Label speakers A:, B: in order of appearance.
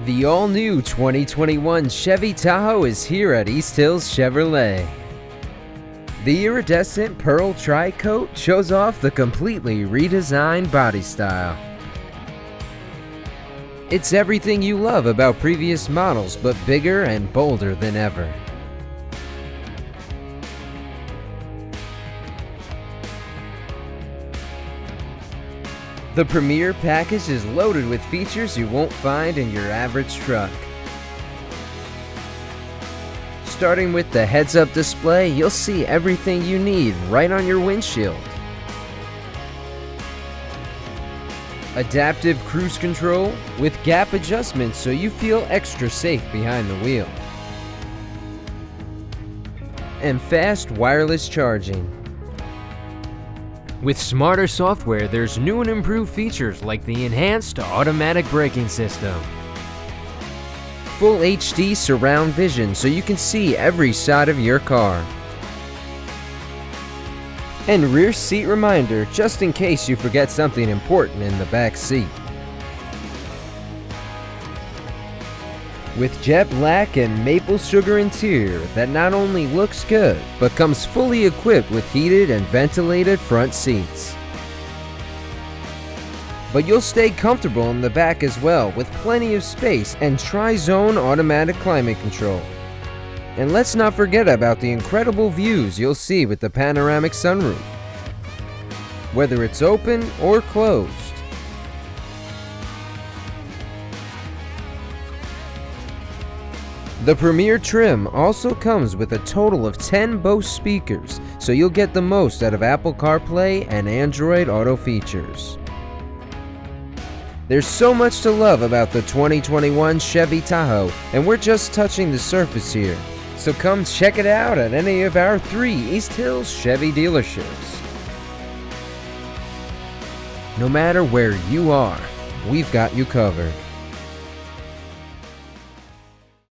A: The all-new 2021 Chevy Tahoe is here at East Hills Chevrolet. The iridescent pearl Tricoat shows off the completely redesigned body style. It's everything you love about previous models, but bigger and bolder than ever. The Premier package is loaded with features you won't find in your average truck. Starting with the heads-up display, you'll see everything you need right on your windshield. Adaptive cruise control with gap adjustments so you feel extra safe behind the wheel. And fast wireless charging. With smarter software, there's new and improved features like the enhanced automatic braking system. Full HD surround vision so you can see every side of your car. And rear seat reminder just in case you forget something important in the back seat. With jet black and maple sugar interior that not only looks good, but comes fully equipped with heated and ventilated front seats. But you'll stay comfortable in the back as well, with plenty of space and tri-zone automatic climate control. And let's not forget about the incredible views you'll see with the panoramic sunroof, whether it's open or closed. The Premier trim also comes with a total of 10 Bose speakers, so you'll get the most out of Apple CarPlay and Android Auto features. There's so much to love about the 2021 Chevy Tahoe, and we're just touching the surface here. So come check it out at any of our 3 East Hills Chevy dealerships. No matter where you are, we've got you covered.